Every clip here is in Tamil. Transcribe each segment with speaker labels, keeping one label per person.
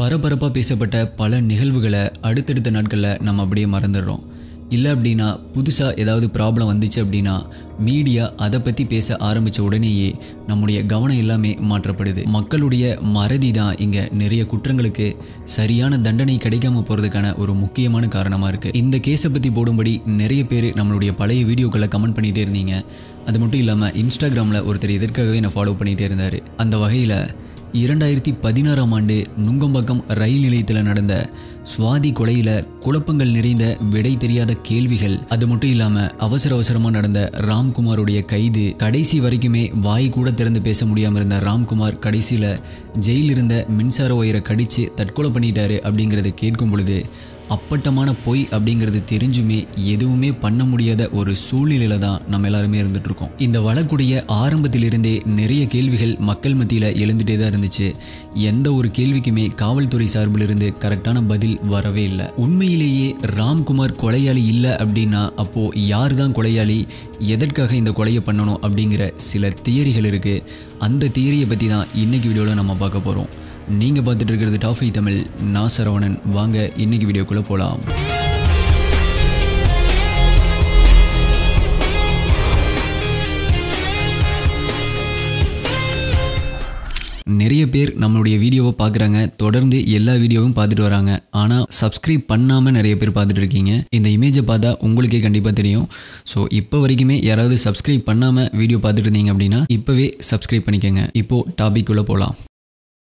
Speaker 1: பரபரப்பாக பேசப்பட்ட பல நிகழ்வுகளை அடுத்தடுத்த நாட்களில் நம்ம அப்படியே மறந்துடுறோம். இல்லை அப்படின்னா புதுசாக ஏதாவது ப்ராப்ளம் வந்துச்சு அப்படின்னா மீடியா அதை பற்றி பேச ஆரம்பித்த உடனேயே நம்முடைய கவனம் எல்லாமே மாற்றப்படுது. மக்களுடைய மறதி தான் இங்கே நிறைய குற்றங்களுக்கு சரியான தண்டனை கிடைக்காம போகிறதுக்கான ஒரு முக்கியமான காரணமாக இருக்குது. இந்த கேஸை பற்றி போடும்படி நிறைய பேர் நம்மளுடைய பழைய வீடியோக்களை கமெண்ட் பண்ணிகிட்டே இருந்தீங்க. அது மட்டும் இல்லாமல் இன்ஸ்டாகிராமில் ஒருத்தர் இதற்காகவே என்னை ஃபாலோ பண்ணிகிட்டே இருந்தார். அந்த வகையில் 2016ஆம் ஆண்டு நுங்கம்பாக்கம் ரயில் நிலையத்தில் நடந்த சுவாதி கொலையில் குழப்பங்கள் நிறைந்த விடை தெரியாத கேள்விகள், அது மட்டும் இல்லாமல் அவசரமாக நடந்த ராம்குமாருடைய கைது, கடைசி வரைக்குமே வாய் கூட திறந்து பேச முடியாமல் இருந்த ராம்குமார் கடைசியில் ஜெயிலில் இருந்த மின்சார ஒயரை கடித்து தற்கொலை பண்ணிட்டாரு அப்படிங்கிறத கேட்கும் பொழுது அப்பட்டமான பொய் அப்படிங்கிறது தெரிஞ்சுமே எதுவுமே பண்ண முடியாத ஒரு சூழ்நிலையில தான் நம்ம எல்லாருமே இருந்துகிட்ருக்கோம். இந்த வழக்குடைய ஆரம்பத்திலிருந்தே நிறைய கேள்விகள் மக்கள் மத்தியில் எழுந்துகிட்டே தான் இருந்துச்சு. எந்த ஒரு கேள்விக்குமே காவல்துறை சார்பிலிருந்து கரெக்டான பதில் வரவே இல்லை. உண்மையிலேயே ராம்குமார் கொலையாளி இல்லை அப்படின்னா அப்போது யார் தான் கொலையாளி, எதற்காக இந்த கொலையை பண்ணணும் அப்படிங்கிற சில தியரிகள் இருக்குது. அந்த தியரியை பற்றி தான் இன்றைக்கி வீடியோவில் நம்ம பார்க்க போகிறோம். நீங்கள் பார்த்துட்டு இருக்கிறது டாப் 5 தமிழ். நான் சரவணன். வாங்க இன்னைக்கு வீடியோக்குள்ளே போகலாம். நிறைய பேர் நம்மளுடைய வீடியோவை பார்க்குறாங்க, தொடர்ந்து எல்லா வீடியோவும் பார்த்துட்டு வராங்க. ஆனால் சப்ஸ்கிரைப் பண்ணாமல் நிறைய பேர் பார்த்துட்டு இருக்கீங்க. இந்த இமேஜை பார்த்தா உங்களுக்கே கண்டிப்பாக தெரியும். ஸோ இப்போ வரைக்குமே யாராவது சப்ஸ்கிரைப் பண்ணாமல் வீடியோ பார்த்துட்டு இருந்தீங்க அப்படின்னா இப்போவே சப்ஸ்கிரைப் பண்ணிக்கோங்க. இப்போது டாபிக்குள்ளே போகலாம்.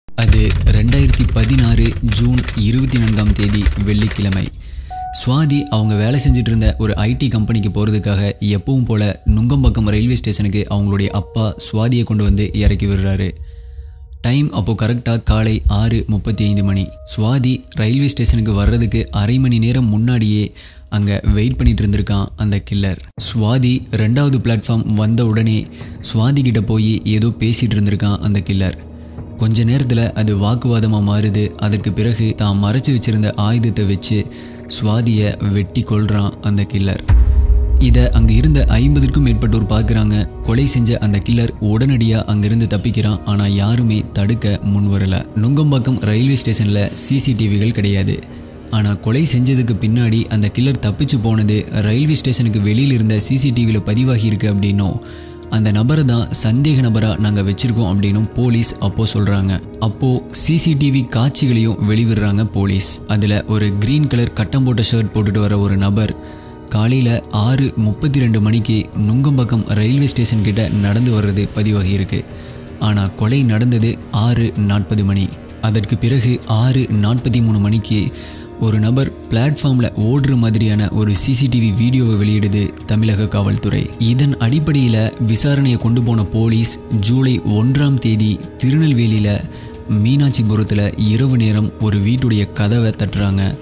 Speaker 1: அது 2016 ஜூன் 24ஆம் தேதி வெள்ளிக்கிழமை. சுவாதி அவங்க வேலை செஞ்சுட்டு இருந்த ஒரு ஐடி கம்பெனிக்கு போகிறதுக்காக எப்பவும் போல் நுங்கம்பாக்கம் ரயில்வே ஸ்டேஷனுக்கு அவங்களுடைய அப்பா சுவாதியை கொண்டு வந்து இறக்கி விடுறாரு. டைம் அப்போது கரெக்டாக காலை 6:35 மணி. சுவாதி ரயில்வே ஸ்டேஷனுக்கு வர்றதுக்கு அரை மணி நேரம் முன்னாடியே அங்கே வெயிட் பண்ணிட்டு இருந்திருக்கான் அந்த கில்லர். சுவாதி 2வது பிளாட்ஃபார்ம் வந்த உடனே சுவாதி கிட்ட போய் ஏதோ பேசிகிட்டு இருந்திருக்கான் அந்த கில்லர். கொஞ்ச நேரத்தில் அது வாக்குவாதமாக மாறுது. அதற்கு பிறகு தான் மறைச்சி வச்சிருந்த ஆயுதத்தை வச்சு சுவாதியை வெட்டி கொள்கிறான் அந்த கில்லர். இதை அங்கே இருந்த 50க்கும் மேற்பட்டோர் பார்க்குறாங்க. கொலை செஞ்ச அந்த கில்லர் உடனடியாக அங்கேருந்து தப்பிக்கிறான். ஆனால் யாருமே தடுக்க முன் வரலை. நுங்கம்பாக்கம் ரயில்வே ஸ்டேஷனில் சிசிடிவிகள் கிடையாது. ஆனால் கொலை செஞ்சதுக்கு பின்னாடி அந்த கில்லர் தப்பிச்சு போனது ரயில்வே ஸ்டேஷனுக்கு வெளியில் இருந்த சிசிடிவியில் பதிவாகி இருக்கு அப்படின்னும் அந்த நபரை தான் சந்தேக நபராக நாங்கள் வச்சுருக்கோம் அப்படின்னும் போலீஸ் அப்போது சொல்கிறாங்க. அப்போது சிசிடிவி காட்சிகளையும் வெளிவிடுறாங்க போலீஸ். அதில் ஒரு க்ரீன் கலர் கட்டம் போட்ட ஷர்ட் போட்டுட்டு வர ஒரு நபர் காலையில் 6:32 மணிக்கு நுங்கம்பாக்கம் ரயில்வே ஸ்டேஷன் கிட்ட நடந்து வர்றது பதிவாகி இருக்கு. ஆனால் கொலை நடந்தது 6:40 மணி. அதற்கு பிறகு 6:43 மணிக்கு ஒரு நபர் பிளாட்ஃபார்மில் ஓடுற மாதிரியான ஒரு சிசிடிவி வீடியோவை வெளியிடுது தமிழக காவல்துறை. இதன் அடிப்படையில் விசாரணையை கொண்டு போன போலீஸ் ஜூலை 1ஆம் தேதி திருநெல்வேலியில் மீனாட்சிபுரத்தில் இரவு நேரம் ஒரு வீட்டுடைய கதவை தட்டுறாங்க.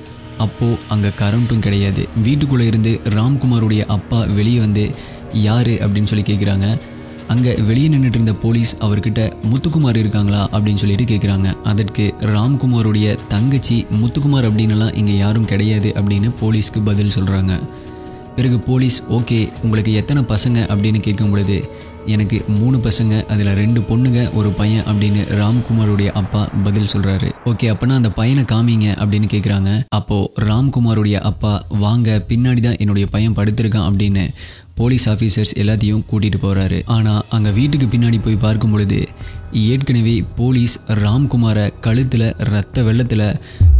Speaker 1: அப்போது அங்கே கரண்ட்டும் கிடையாது. வீட்டுக்குள்ளே இருந்து ராம்குமாருடைய அப்பா வெளியே வந்து யார் அப்படின்னு சொல்லி கேட்குறாங்க. அங்கே வெளியே நின்றுட்டு இருந்த போலீஸ் அவர்கிட்ட முத்துக்குமார் இருக்காங்களா அப்படின்னு சொல்லிட்டு கேட்குறாங்க. அதற்கு ராம்குமாருடைய தங்கச்சி முத்துக்குமார் அப்படின்னுலாம் இங்கே யாரும் கிடையாது அப்படின்னு போலீஸ்க்கு பதில் சொல்கிறாங்க. பிறகு போலீஸ் ஓகே உங்களுக்கு எத்தனை பசங்க அப்படின்னு கேட்கும் பொழுது எனக்கு 3 பசங்க, அதில் 2 பொண்ணுங்க, ஒரு பையன் அப்படின்னு ராம்குமாருடைய அப்பா பதில் சொல்கிறாரு. ஓகே அப்போனா அந்த பையனை காமிங்க அப்படின்னு கேட்குறாங்க. அப்போது ராம்குமாருடைய அப்பா வாங்க பின்னாடி தான் என்னுடைய பையன் படுத்திருக்கான் அப்படின்னு போலீஸ் ஆஃபீஸர்ஸ் எல்லாத்தையும் கூட்டிகிட்டு போகிறாரு. ஆனால் அங்கே வீட்டுக்கு பின்னாடி போய் பார்க்கும் பொழுது ஏற்கனவே போலீஸ் ராம்குமாரை கழுத்தில் ரத்த வெள்ளத்தில்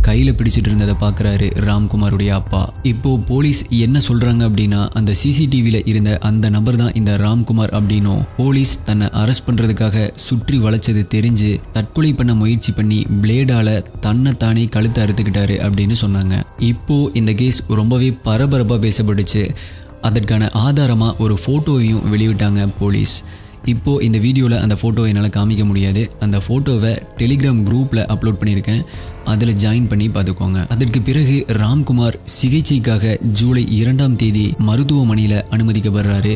Speaker 1: கையில் பிடிச்சிட்டு இருந்ததை பார்க்குறாரு ராம்குமாருடைய அப்பா. இப்போது போலீஸ் என்ன சொல்கிறாங்க அப்படின்னா அந்த சிசிடிவியில் இருந்த அந்த நபர் தான் இந்த ராம்குமார் அப்படின்னும் போலீஸ் தன்னை அரெஸ்ட் பண்ணுறதுக்காக சுற்றி வளைச்சது தெரிஞ்சு தற்கொலை பண்ண முயற்சி பண்ணி பிளேடால் தன்னைத்தானே கழுத்தை அறுத்துக்கிட்டாரு அப்படின்னு சொன்னாங்க. இப்போது இந்த கேஸ் ரொம்பவே பரபரப்பாக பேசப்பட்டுச்சு. அதற்கான ஆதாரமாக ஒரு ஃபோட்டோவையும் வெளியிட்டாங்க போலீஸ். இப்போது இந்த வீடியோவில் அந்த ஃபோட்டோவை என்னால் காமிக்க முடியாது. அந்த ஃபோட்டோவை டெலிகிராம் குரூப்பில் அப்லோட் பண்ணியிருக்கேன், அதில் ஜாயின் பண்ணி பார்த்துக்கோங்க. அதற்கு பிறகு ராம்குமார் சிகிச்சைக்காக ஜூலை 2ஆம் தேதி மருத்துவமனையில் அனுமதிக்கப்படுறாரு.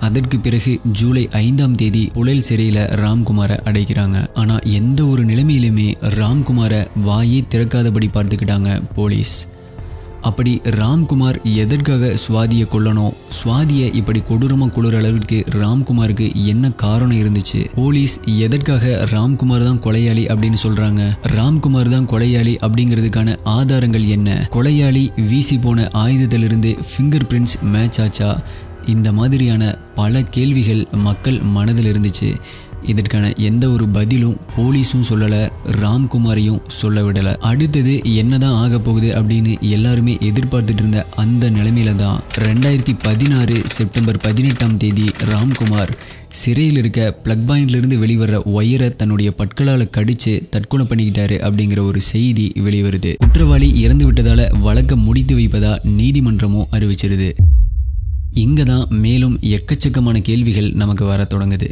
Speaker 1: அதற்கு பிறகு ஜூலை 5ஆம் தேதி புழல் சிறையில் ராம்குமாரை அடைக்கிறாங்க. ஆனால் எந்த ஒரு நிலைமையிலுமே ராம்குமாரை வாயே திறக்காதபடி பார்த்துக்கிட்டாங்க போலீஸ். அப்படி ராம்குமார் எதற்காக சுவாதியை கொல்லணும், சுவாதியை இப்படி கொடூரமாக கொள்ளுற அளவிற்கு ராம்குமாருக்கு என்ன காரணம் இருந்துச்சு, போலீஸ் எதற்காக ராம்குமார் தான் கொலையாளி அப்படின்னு சொல்றாங்க, ராம்குமார் தான் கொலையாளி அப்படிங்கிறதுக்கான ஆதாரங்கள் என்ன, கொலையாளி வீசி போன ஆயுதத்திலிருந்து ஃபிங்கர் பிரிண்ட்ஸ் மேட்ச் ஆச்சா, இந்த மாதிரியான பல கேள்விகள் மக்கள் மனதில் இருந்துச்சு. இதற்கான எந்த ஒரு பதிலும் போலீஸும் சொல்லலை, ராம்குமாரையும் சொல்ல விடலை. அடுத்தது என்னதான் ஆக போகுது அப்படின்னு எல்லாருமே எதிர்பார்த்துட்டு இருந்த அந்த நிலைமையில தான் 2016 செப்டம்பர் 18 ராம்குமார் சிறையில் இருக்க பிளக் பாயிண்ட்லேருந்து வெளிவர ஒயரை தன்னுடைய பற்களால் கடிச்சு தற்கொலை பண்ணிக்கிட்டாரு அப்படிங்கிற ஒரு செய்தி வெளிவருது. குற்றவாளி இறந்து விட்டதால வழக்கை முடித்து வைப்பதா நீதிமன்றமும் அறிவிச்சிருது. இங்கே தான் மேலும் எக்கச்சக்கமான கேள்விகள் நமக்கு வர தொடங்குது.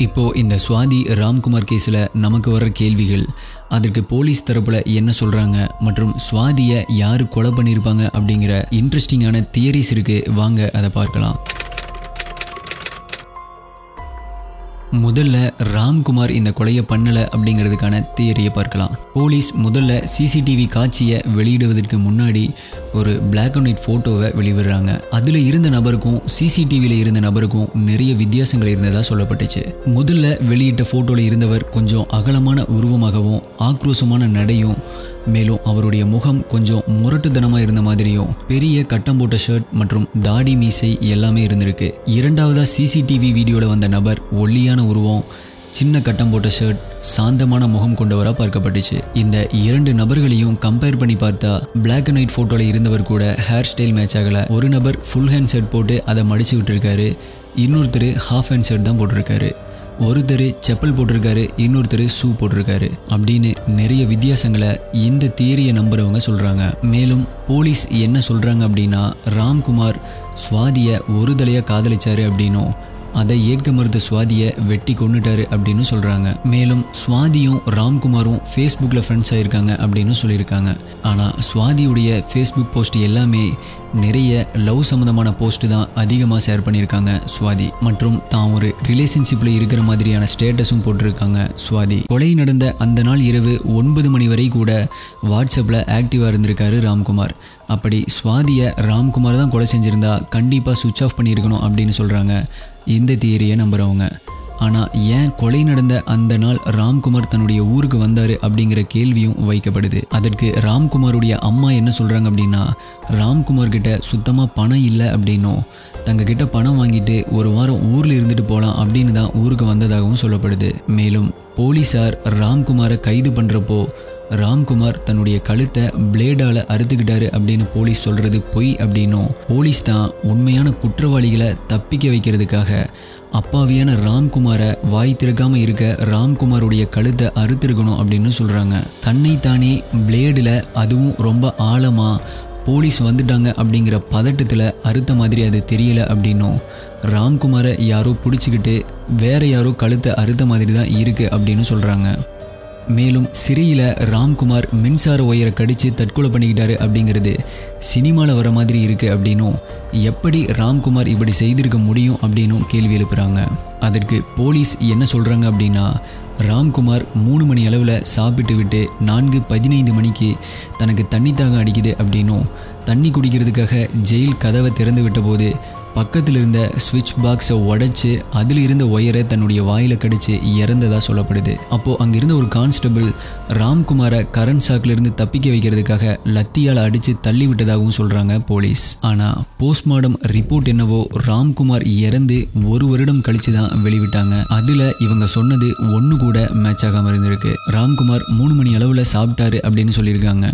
Speaker 1: இப்போது இந்த சுவாதி ராம்குமார் கேஸில் நமக்கு வர்ற கேள்விகள், அதற்கு போலீஸ் தரப்பில் என்ன சொல்கிறாங்க மற்றும் சுவாதியை யார் கொலை பண்ணியிருப்பாங்க அப்படிங்கிற இன்ட்ரெஸ்டிங்கான தியரிஸ் இருக்குது. வாங்க அதை பார்க்கலாம். முதல்ல ராம்குமார் இந்த கொலையை பண்ணலை அப்படிங்கிறதுக்கான தியரியை பார்க்கலாம். போலீஸ் முதல்ல சிசிடிவி காட்சியை வெளியிடுவதற்கு முன்னாடி ஒரு பிளாக் அண்ட் ஒயிட் ஃபோட்டோவை வெளிவிடுறாங்க. அதில் இருந்த நபருக்கும் சிசிடிவியில் இருந்த நபருக்கும் நிறைய வித்தியாசங்கள் இருந்ததாக சொல்லப்பட்டுச்சு. முதல்ல வெளியிட்ட ஃபோட்டோவில் இருந்தவர் கொஞ்சம் அகலமான உருவமாகவும் ஆக்ரோஷமான நடையும், மேலும் அவருடைய முகம் கொஞ்சம் முரட்டுத்தனமாக இருந்த மாதிரியும், பெரிய கட்டம் போட்ட ஷர்ட் மற்றும் தாடி மீசை எல்லாமே இருந்திருக்கு. இரண்டாவதா சிசிடிவி வீடியோவில் வந்த நபர் ஒல்லியான உருவம், சின்ன கட்டம் போட்ட ஷர்ட், சாந்தமான முகம் கொண்டவராக பார்க்கப்பட்டுச்சு. இந்த இரண்டு நபர்களையும் கம்பேர் பண்ணி பார்த்தா பிளாக் அண்ட் ஒயிட் ஃபோட்டோவில் இருந்தவர் கூட ஹேர் ஸ்டைல் மேட்ச் ஆகலை. ஒரு நபர் ஃபுல் ஹேண்ட் ஷர்ட் போட்டு அதை மடிச்சு விட்டுருக்காரு, இன்னொருத்தர் ஹாஃப் ஹேண்ட் ஷர்ட் தான் போட்டிருக்காரு, ஒருத்தர் செப்பல் போட்டிருக்காரு, இன்னொருத்தர் ஷூ போட்டிருக்காரு அப்படின்னு நிறைய வித்தியாசங்களை இந்த தியரியை நம்புறவங்க சொல்கிறாங்க. மேலும் போலீஸ் என்ன சொல்கிறாங்க அப்படின்னா, ராம்குமார் சுவாதியை ஒரு தலையாக காதலிச்சாரு அப்படின்னும் அதை ஏற்க மறுத்த சுவாதியை வெட்டி கொண்டுட்டாரு அப்படின்னு சொல்கிறாங்க. மேலும் சுவாதியும் ராம்குமாரும் ஃபேஸ்புக்கில் ஃப்ரெண்ட்ஸ் ஆகியிருக்காங்க அப்படின்னு சொல்லியிருக்காங்க. ஆனால் சுவாதியுடைய ஃபேஸ்புக் போஸ்ட் எல்லாமே நிறைய லவ் சம்மந்தமான போஸ்ட்டு தான் அதிகமாக ஷேர் பண்ணியிருக்காங்க சுவாதி. மற்றும் தான் ஒரு ரிலேஷன்ஷிப்பில் இருக்கிற மாதிரியான ஸ்டேட்டஸும் போட்டிருக்காங்க சுவாதி. கொலை நடந்த அந்த நாள் இரவு 9 மணி வரை கூட வாட்ஸ்அப்பில் ஆக்டிவாக இருந்திருக்காரு ராம்குமார். அப்படி சுவாதியை ராம்குமார் தான் கொலை செஞ்சுருந்தா கண்டிப்பாக சுவிட்ச் ஆஃப் பண்ணியிருக்கணும் அப்படின்னு சொல்கிறாங்க இந்த தியரியை நம்புகிறவங்க. ஆனால் ஏன் கொலை நடந்த அந்த நாள் ராம்குமார் தன்னுடைய ஊருக்கு வந்தார் அப்படிங்கிற கேள்வியும் வைக்கப்படுது. அதற்கு ராம்குமாருடைய அம்மா என்ன சொல்கிறாங்க அப்படின்னா, ராம்குமார் கிட்ட சுத்தமாக பணம் இல்லை அப்படின்னும், தங்கக்கிட்ட பணம் வாங்கிட்டு ஒரு வாரம் ஊரில் இருந்துட்டு போகலாம் அப்படின்னு தான் ஊருக்கு வந்ததாகவும் சொல்லப்படுது. மேலும் போலீஸார் ராம்குமாரை கைது பண்ணுறப்போ ராம்குமார் தன்னுடைய கழுத்தை பிளேடால் அறுத்துக்கிட்டாரு அப்படின்னு போலீஸ் சொல்கிறது பொய் அப்படின்னும், போலீஸ் தான் உண்மையான குற்றவாளிகளை தப்பிக்க வைக்கிறதுக்காக அப்பாவியான ராம்குமாரை வாய் திறக்காமல் இருக்க ராம்குமாருடைய கழுத்தை அறுத்திருக்கணும் அப்படின்னு சொல்கிறாங்க. தன்னைத்தானே பிளேடில், அதுவும் ரொம்ப ஆழமாக போலீஸ் வந்துட்டாங்க அப்படிங்கிற பதட்டத்தில் அறுத்த மாதிரி அது தெரியல அப்படின்னும், ராம்குமாரை யாரோ பிடிச்சிக்கிட்டு வேற யாரோ கழுத்தை அறுத்த மாதிரி தான் இருக்குது அப்படின்னு சொல்கிறாங்க. மேலும் சிறையில் ராம்குமார் மின்சார ஒயரை கடித்து தற்கொலை பண்ணிக்கிட்டாரு அப்படிங்கிறது சினிமாவில் வர மாதிரி இருக்குது அப்படின்னும், எப்படி ராம்குமார் இப்படி செய்திருக்க முடியும் அப்படின்னும் கேள்வி எழுப்புறாங்க. அதற்கு போலீஸ் என்ன சொல்கிறாங்க அப்படின்னா, ராம்குமார் 3 மணி அளவில் சாப்பிட்டு விட்டு 4:15 மணிக்கு தனக்கு தண்ணி தாகம் அடிக்குது அப்படின்னும், தண்ணி குடிக்கிறதுக்காக ஜெயில் கதவை திறந்து விட்ட போது பக்கத்தில் இருந்த ஸ்விட்ச் பாக்ஸை உடைச்சு அதில் இருந்த ஒயரை தன்னுடைய வாயில் கடிச்சு இறந்ததாக சொல்லப்படுது. அப்போது அங்கிருந்த ஒரு கான்ஸ்டபிள் ராம்குமாரை கரண்ட் ஷாக்லேருந்து தப்பிக்க வைக்கிறதுக்காக லத்தியால் அடித்து தள்ளி விட்டதாகவும் சொல்கிறாங்க போலீஸ். ஆனால் போஸ்ட்மார்டம் ரிப்போர்ட் என்னவோ ராம்குமார் இறந்து 1 வருடம் கழித்து தான் வெளிவிட்டாங்க. அதில் இவங்க சொன்னது ஒன்று கூட மேட்ச் ஆகாமல் இருந்திருக்கு. ராம்குமார் 3 மணி அளவில் சாப்பிட்டாரு அப்படின்னு சொல்லியிருக்காங்க.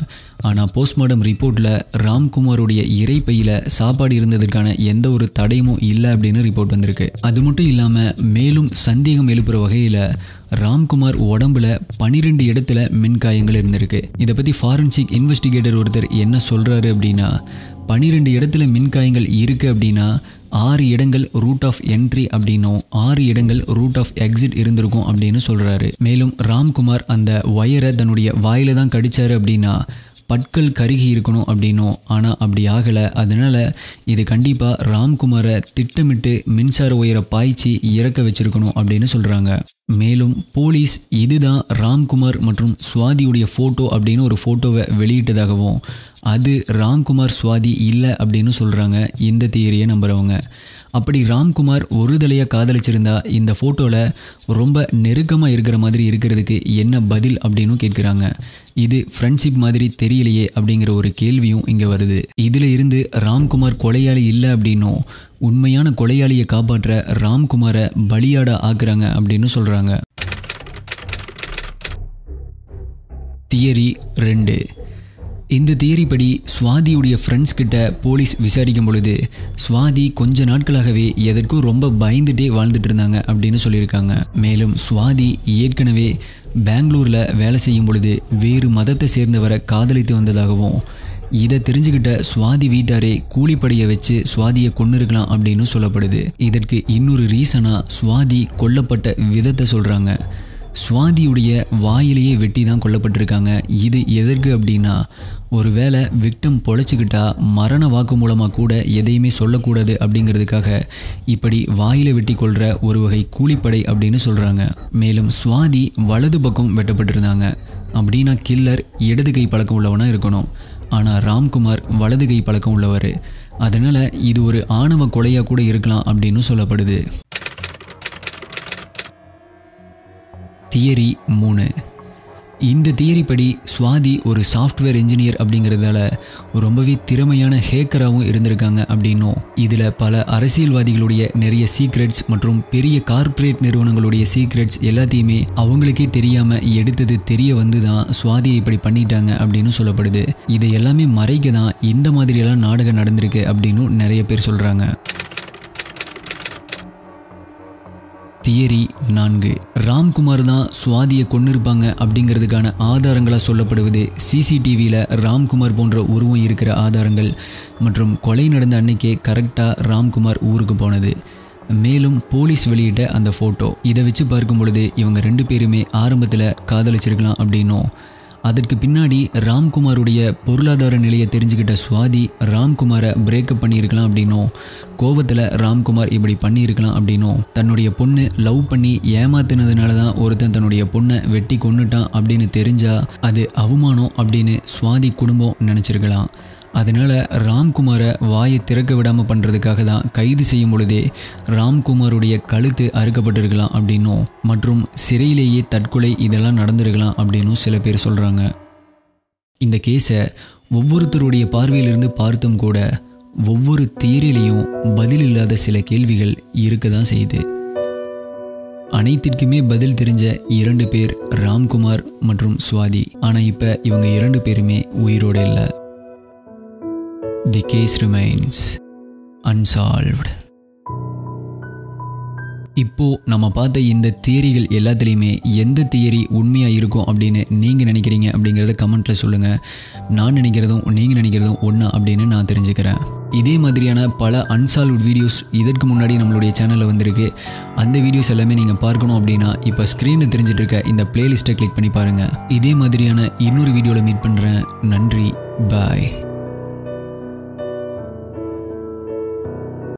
Speaker 1: ஆனால் போஸ்ட்மார்டம் ரிப்போர்ட்டில் ராம்குமாருடைய இறைப்பையில் சாப்பாடு இருந்ததற்கான எந்த ஒரு தடயமும் இல்லை அப்படின்னு ரிப்போர்ட் வந்திருக்கு. அது மட்டும் இல்லாமல் மேலும் சந்தேகம் எழுப்புற வகையில் ராம்குமார் உடம்புல 12 இடத்துல மின்காயங்கள் இருந்திருக்கு. இதை பற்றி ஃபாரன்சிக் இன்வெஸ்டிகேட்டர் ஒருத்தர் என்ன சொல்கிறாரு அப்படின்னா, 12 இடத்துல மின்காயங்கள் இருக்குது அப்படின்னா 6 இடங்கள் ரூட் ஆஃப் என்ட்ரி அப்படின்னும் 6 இடங்கள் ரூட் ஆஃப் எக்ஸிட் இருந்திருக்கும் அப்படின்னு சொல்கிறாரு. மேலும் ராம்குமார் அந்த ஒயரை தன்னுடைய வாயில தான் கடிச்சாரு அப்படின்னா பற்கள் கருகி இருக்கணும் அப்படின்னும், ஆனால் அப்படி ஆகலை. அதனால் இது கண்டிப்பாக ராம்குமாரை திட்டமிட்டு மின்சார ஒயரை பாய்ச்சி இறக்க வச்சிருக்கணும் அப்படின்னு சொல்கிறாங்க. மேலும் போலீஸ் இதுதான் ராம்குமார் மற்றும் சுவாதியுடைய ஃபோட்டோ அப்படின்னு ஒரு ஃபோட்டோவை வெளியிட்டதாகவும் அது ராம்குமார் சுவாதி இல்லை அப்படின்னு சொல்கிறாங்க இந்த தியரியை நம்புகிறவங்க. அப்படி ராம்குமார் ஒரு தலையாக காதலிச்சிருந்தா இந்த ஃபோட்டோவில் ரொம்ப நெருக்கமாக இருக்கிற மாதிரி இருக்கிறதுக்கு என்ன பதில் அப்படின்னு கேட்குறாங்க. இது ஃப்ரெண்ட்ஷிப் மாதிரி தெரியலையே அப்படிங்கிற ஒரு கேள்வியும் இங்கே வருது. இதில் இருந்து ராம்குமார் கொலையாளி இல்லை அப்படின்னும் உண்மையான கொலையாளியை காப்பாற்ற ராம்குமாரை பலியாட ஆக்குறாங்க அப்படின்னு சொல்கிறாங்க. தியரி 2. இந்த தியரி படி சுவாதியுடைய ஃப்ரெண்ட்ஸ் கிட்ட போலீஸ் விசாரிக்கும் பொழுது சுவாதி கொஞ்ச நாட்களாகவே எதற்கும் ரொம்ப பயந்துட்டே வாழ்ந்துட்டு இருந்தாங்க அப்படின்னு சொல்லியிருக்காங்க. மேலும் சுவாதி ஏற்கனவே பெங்களூரில் வேலை செய்யும் பொழுது வேறு மதத்தை சேர்ந்தவரை காதலித்து வந்ததாகவும் இதை தெரிஞ்சுக்கிட்ட சுவாதி வீட்டாரே கூலிப்படையை வச்சு சுவாதியை கொன்னிருக்கலாம் அப்படின்னு சொல்லப்படுது. இதற்கு இன்னொரு ரீசனாக சுவாதி கொல்லப்பட்ட விதத்தை சொல்கிறாங்க. சுவாதியுடைய வாயிலேயே வெட்டி தான் கொல்லப்பட்டிருக்காங்க. இது எதற்கு அப்படின்னா ஒருவேளை விக்டம் பொழைச்சிக்கிட்டா மரண வாக்கு மூலமாக கூட எதையுமே சொல்லக்கூடாது அப்படிங்கிறதுக்காக இப்படி வாயில வெட்டி கொள்கிற ஒரு வகை கூலிப்படை அப்படின்னு சொல்கிறாங்க. மேலும் சுவாதி வலது பக்கம் வெட்டப்பட்டிருந்தாங்க. அப்படின்னா கில்லர் இடது கை பழக்கம் உள்ளவனாக இருக்கணும். ஆனால் ராம்குமார் வலது கை பழக்கம் உள்ளவர். அதனால் இது ஒரு ஆணவ கொலையாக கூட இருக்கலாம் அப்படின்னு சொல்லப்படுது. தியரி 3. இந்த தியரி படி சுவாதி ஒரு சாஃப்ட்வேர் இன்ஜினியர் அப்படிங்கிறதால ரொம்பவே திறமையான ஹேக்கராகவும் இருந்திருக்காங்க அப்படின்னும் இதில் பல அரசியல்வாதிகளுடைய நிறைய சீக்ரெட்ஸ் மற்றும் பெரிய கார்ப்பரேட் நிறுவனங்களுடைய சீக்ரெட்ஸ் எல்லாத்தையுமே அவங்களுக்கே தெரியாமல் எடுத்தது தெரிய வந்து தான் சுவாதியை இப்படி பண்ணிட்டாங்க அப்படின்னு சொல்லப்படுது. இதை எல்லாமே மறைக்க தான் இந்த மாதிரியெல்லாம் நாடகம் நடந்திருக்கு அப்படின்னு நிறைய பேர் சொல்கிறாங்க. தியரி 4. ராம்குமார் தான் சுவாதியை கொன்னிருப்பாங்க அப்படிங்கிறதுக்கான ஆதாரங்களாக சொல்லப்படுவது சிசிடிவியில் ராம்குமார் போன்ற உருவம் இருக்கிற ஆதாரங்கள் மற்றும் கொலை நடந்த அன்னைக்கே கரெக்டாக ராம்குமார் ஊருக்கு போனது. மேலும் போலீஸ் வெளியிட்ட அந்த ஃபோட்டோ இதை வச்சு பார்க்கும் பொழுது இவங்க 2 பேருமே ஆரம்பத்தில் காதலிச்சிருக்கலாம் அப்படின்னும் அதற்கு பின்னாடி ராம்குமாருடைய பொருளாதார நிலையை தெரிஞ்சுக்கிட்ட சுவாதி ராம்குமாரை பிரேக்கப் பண்ணியிருக்கலாம் அப்படின்னும் கோபத்தில் ராம்குமார் இப்படி பண்ணியிருக்கலாம் அப்படின்னும் தன்னுடைய பொண்ணு லவ் பண்ணி ஏமாத்தினதுனால தான் ஒருத்தன் தன்னுடைய பொண்ணை வெட்டி கொன்னுட்டான் அப்படின்னு தெரிஞ்சா அது அவமானம் அப்படின்னு சுவாதி குடும்பம் நினச்சிருக்கலாம். அதனால் ராம்குமாரை வாயை திறக்க விடாமல் பண்ணுறதுக்காக தான் கைது செய்யும் பொழுதே ராம்குமாருடைய கழுத்து அறுக்கப்பட்டிருக்கலாம் அப்படின்னும் மற்றும் சிறையிலேயே தற்கொலை இதெல்லாம் நடந்திருக்கலாம் அப்படின்னும் சில பேர் சொல்கிறாங்க. இந்த கேஸை ஒவ்வொருத்தருடைய பார்வையிலிருந்து பார்த்தும் கூட ஒவ்வொரு தியரிலையும் பதில் இல்லாத சில கேள்விகள் இருக்க தான் செய்யுது. அனைத்திற்குமே பதில் தெரிஞ்ச 2 பேர் ராம்குமார் மற்றும் சுவாதி. ஆனால் இப்போ இவங்க 2 பேருமே உயிரோடு இல்லை. The case remains unsolved. இப்போ நம்ம பார்த்த இந்த தியரிகள் எல்லாத்துலேயுமே எந்த தியரி உண்மையாக இருக்கும் அப்படின்னு நீங்கள் நினைக்கிறீங்க அப்படிங்கிறத கமெண்ட்டில் சொல்லுங்கள். நான் நினைக்கிறதும் நீங்கள் நினைக்கிறதும் ஒன்றா அப்படின்னு நான் தெரிஞ்சுக்கிறேன். இதே மாதிரியான பல அன்சால்வ்ட் வீடியோஸ் இதற்கு முன்னாடி நம்மளுடைய சேனலில் வந்திருக்கு. அந்த வீடியோஸ் எல்லாமே நீங்கள் பார்க்கணும் அப்படின்னா இப்போ ஸ்க்ரீனில் தெரிஞ்சிட்டு இருக்க இந்த பிளேலிஸ்ட்டை கிளிக் பண்ணி பாருங்கள். இதே மாதிரியான இன்னொரு வீடியோவில் மீட் பண்ணுறேன். நன்றி. பாய்.